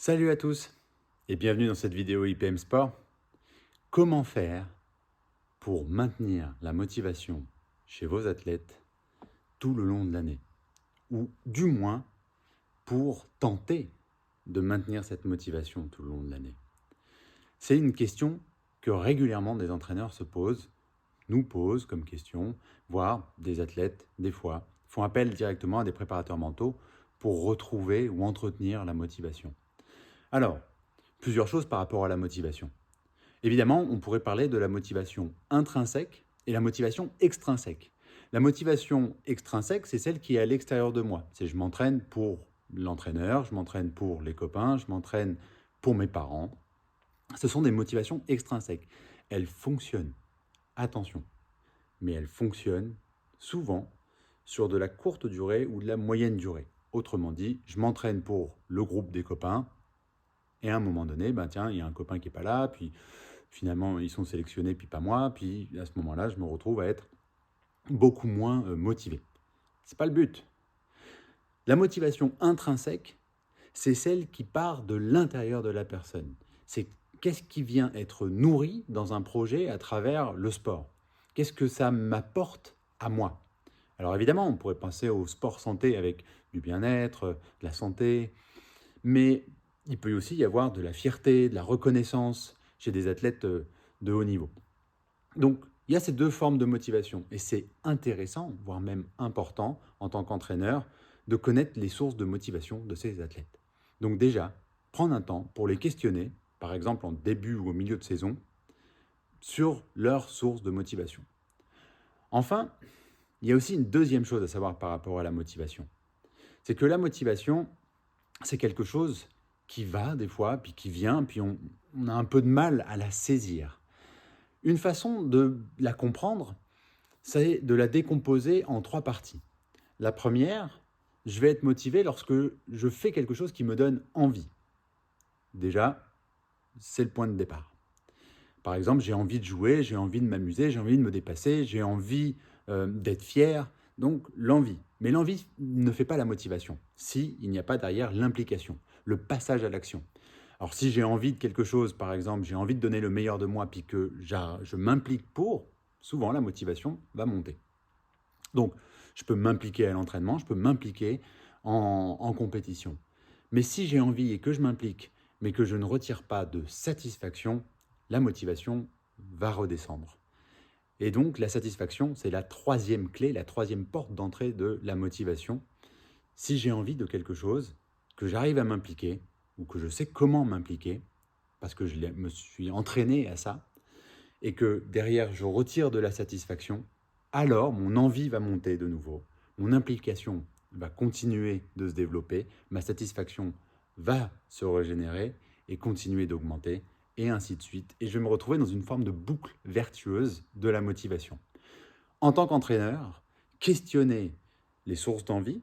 Salut à tous et bienvenue dans cette vidéo IPM Sport. Comment faire pour maintenir la motivation chez vos athlètes tout le long de l'année? Ou du moins pour tenter de maintenir cette motivation tout le long de l'année. C'est une question que régulièrement des entraîneurs se posent, nous posent comme question, voire des athlètes, des fois, font appel directement à des préparateurs mentaux pour retrouver ou entretenir la motivation. Alors, plusieurs choses par rapport à la motivation. Évidemment, on pourrait parler de la motivation intrinsèque et la motivation extrinsèque. La motivation extrinsèque, c'est celle qui est à l'extérieur de moi. C'est je m'entraîne pour l'entraîneur, je m'entraîne pour les copains, je m'entraîne pour mes parents. Ce sont des motivations extrinsèques. Elles fonctionnent, attention, mais elles fonctionnent souvent sur de la courte durée ou de la moyenne durée. Autrement dit, je m'entraîne pour le groupe des copains, et à un moment donné, tiens, il y a un copain qui n'est pas là, puis finalement, ils sont sélectionnés, puis pas moi, puis à ce moment-là, je me retrouve à être beaucoup moins motivé. Ce n'est pas le but. La motivation intrinsèque, c'est celle qui part de l'intérieur de la personne. C'est qu'est-ce qui vient être nourri dans un projet à travers le sport? Qu'est-ce que ça m'apporte à moi? Alors évidemment, on pourrait penser au sport santé avec du bien-être, de la santé, mais il peut aussi y avoir de la fierté, de la reconnaissance chez des athlètes de haut niveau. Donc, il y a ces deux formes de motivation et c'est intéressant, voire même important en tant qu'entraîneur, de connaître les sources de motivation de ces athlètes. Donc déjà, prendre un temps pour les questionner, par exemple en début ou au milieu de saison, sur leurs sources de motivation. Enfin, il y a aussi une deuxième chose à savoir par rapport à la motivation. C'est que la motivation, c'est quelque chose qui va des fois, puis qui vient, puis on a un peu de mal à la saisir. Une façon de la comprendre, c'est de la décomposer en trois parties. La première, je vais être motivé lorsque je fais quelque chose qui me donne envie. Déjà, c'est le point de départ. Par exemple, j'ai envie de jouer, j'ai envie de m'amuser, j'ai envie de me dépasser, j'ai envie d'être fier, donc l'envie. Mais l'envie ne fait pas la motivation, s'il n'y a pas derrière l'implication, le passage à l'action. Alors si j'ai envie de quelque chose, par exemple, j'ai envie de donner le meilleur de moi, puis que je m'implique pour, souvent la motivation va monter. Donc, je peux m'impliquer à l'entraînement, je peux m'impliquer en compétition. Mais si j'ai envie et que je m'implique, mais que je ne retire pas de satisfaction, la motivation va redescendre. Et donc, la satisfaction, c'est la troisième clé, la troisième porte d'entrée de la motivation. Si j'ai envie de quelque chose, que j'arrive à m'impliquer, ou que je sais comment m'impliquer, parce que je me suis entraîné à ça, et que derrière je retire de la satisfaction, alors mon envie va monter de nouveau, mon implication va continuer de se développer, ma satisfaction va se régénérer et continuer d'augmenter, et ainsi de suite. Et je vais me retrouver dans une forme de boucle vertueuse de la motivation. En tant qu'entraîneur, questionner les sources d'envie,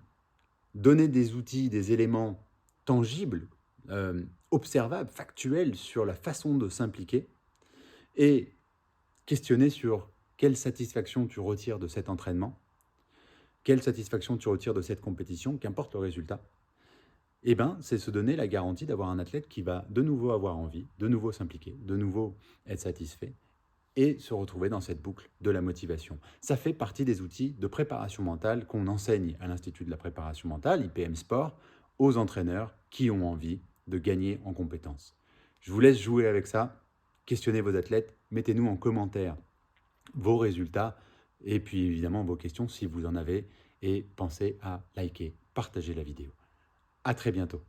donner des outils, des éléments tangibles, observables, factuels sur la façon de s'impliquer, et questionner sur quelle satisfaction tu retires de cet entraînement, quelle satisfaction tu retires de cette compétition, qu'importe le résultat, c'est se donner la garantie d'avoir un athlète qui va de nouveau avoir envie, de nouveau s'impliquer, de nouveau être satisfait et se retrouver dans cette boucle de la motivation. Ça fait partie des outils de préparation mentale qu'on enseigne à l'Institut de la préparation mentale, IPM Sport, aux entraîneurs qui ont envie de gagner en compétences. Je vous laisse jouer avec ça, questionnez vos athlètes, mettez-nous en commentaire vos résultats et puis évidemment vos questions si vous en avez et pensez à liker, partager la vidéo. À très bientôt.